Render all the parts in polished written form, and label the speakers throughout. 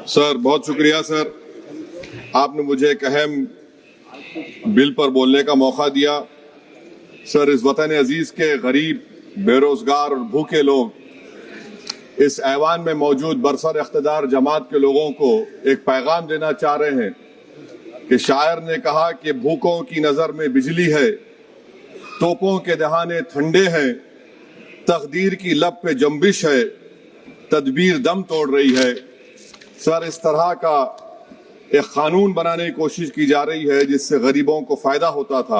Speaker 1: Sir बहुत शुक्रिया sir, आपने मुझे एक अहम बिल पर बोलने का मौका दिया। सर, इस वतन अजीज के गरीब, बेरोजगार और भूखे लोग इस ऐवान में मौजूद बरसर इख्तिदार जमात के लोगों को एक पैगाम देना चाह रहे हैं कि शायर ने कहा कि भूखों की नजर में बिजली है, तोपों के दहाने ठंडे हैं, तकदीर की लब पे जंबिश है, तदबीर दम तोड़ रही है। सर, इस तरह का एक कानून बनाने की कोशिश की जा रही है जिससे गरीबों को फायदा होता था।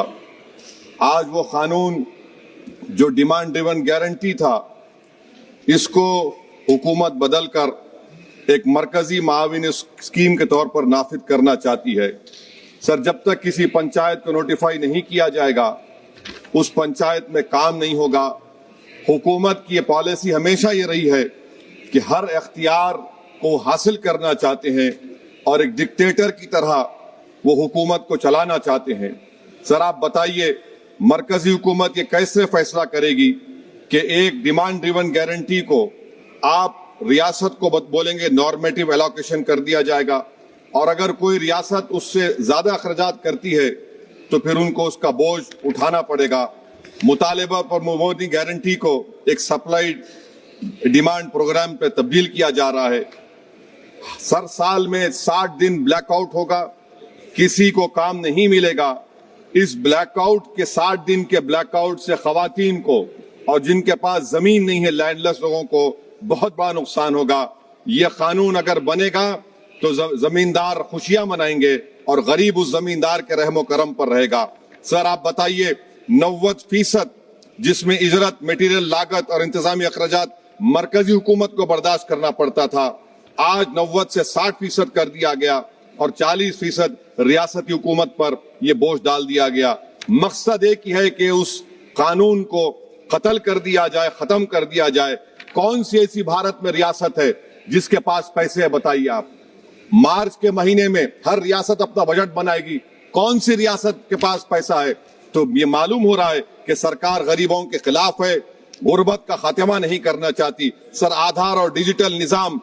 Speaker 1: आज वो कानून जो डिमांड ड्रिवन गारंटी था, इसको हुकूमत बदल कर एक मरकजी माविन स्कीम के तौर पर नाफिज करना चाहती है। सर, जब तक किसी पंचायत को नोटिफाई नहीं किया जाएगा, उस पंचायत में काम नहीं होगा। हुकूमत की ये पॉलिसी हमेशा ये रही है कि हर इख्तियार को हासिल करना चाहते हैं और एक डिक्टेटर की तरह वो हुकूमत को चलाना चाहते हैं। सर, आप बताइए, मरकजी हुकूमत ये कैसे फैसला करेगी कि एक डिमांड ड्रिवन गारंटी को आप रियासत को बोलेंगे नॉर्मेटिव एलोकेशन कर दिया जाएगा, और अगर कोई रियासत उससे ज्यादा अखराजात करती है तो फिर उनको उसका बोझ उठाना पड़ेगा। मुतालिबा पर मोदी गारंटी को एक सप्लाई डिमांड प्रोग्राम पे तब्दील किया जा रहा है। सर, साल में 60 दिन ब्लैकआउट होगा, किसी को काम नहीं मिलेगा। इस ब्लैकआउट के 60 दिन के ब्लैकआउट से खवातीन को और जिनके पास जमीन नहीं है, लैंडलेस लोगों को बहुत बड़ा नुकसान होगा। ये कानून अगर बनेगा तो जमींदार खुशियां मनाएंगे और गरीब उस जमींदार के रहमो करम पर रहेगा। सर, आप बताइए, 90% जिसमें इजरत, मटेरियल लागत और इंतजामी अखराजात मरकजी हुकूमत को बर्दाश्त करना पड़ता था, आज 90 से 60% कर दिया गया और 40% रियासती हुकूमत पर यह बोझ डाल दिया गया। मकसद एक ही है कि उस कानून को कत्ल कर दिया जाए, खत्म कर दिया जाए। कौन सी ऐसी भारत में रियासत है जिसके पास पैसे है, बताइए आप। मार्च के महीने में हर रियासत अपना बजट बनाएगी, कौन सी रियासत के पास पैसा है? तो ये मालूम हो रहा है कि सरकार गरीबों के खिलाफ है, गुर्बत का खात्मा नहीं करना चाहती। सर, आधार और डिजिटल निजाम,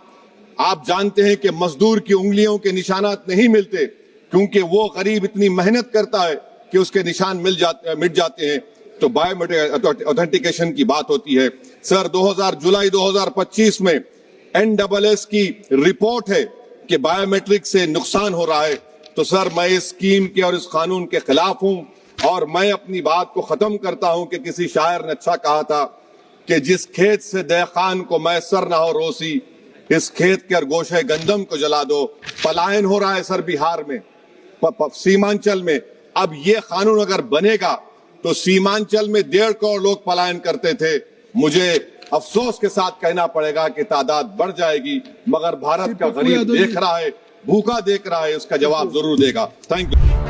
Speaker 1: आप जानते हैं कि मजदूर की उंगलियों के निशानात नहीं मिलते क्योंकि वो गरीब इतनी मेहनत करता है कि उसके निशान मिट जाते हैं। तो बायोमेट्रिक ऑथेंटिकेशन की बात होती है। सर, जुलाई 2025 में NSS की रिपोर्ट है कि बायोमेट्रिक से नुकसान हो रहा है। तो सर, मैं इस स्कीम के और इस कानून के खिलाफ हूं और मैं अपनी बात को खत्म करता हूं कि किसी शायर ने अच्छा कहा था कि जिस खेत से देखान को मैसर ना हो रोसी, इस खेत के गोशे गंदम को जला दो। पलायन हो रहा है सर बिहार में, सीमांचल में। अब ये कानून अगर बनेगा तो सीमांचल में 1.5 करोड़ लोग पलायन करते थे। मुझे अफसोस के साथ कहना पड़ेगा कि तादाद बढ़ जाएगी, मगर भारत का गरीब देख रहा है, भूखा देख रहा है, उसका जवाब जरूर देगा। Thank you.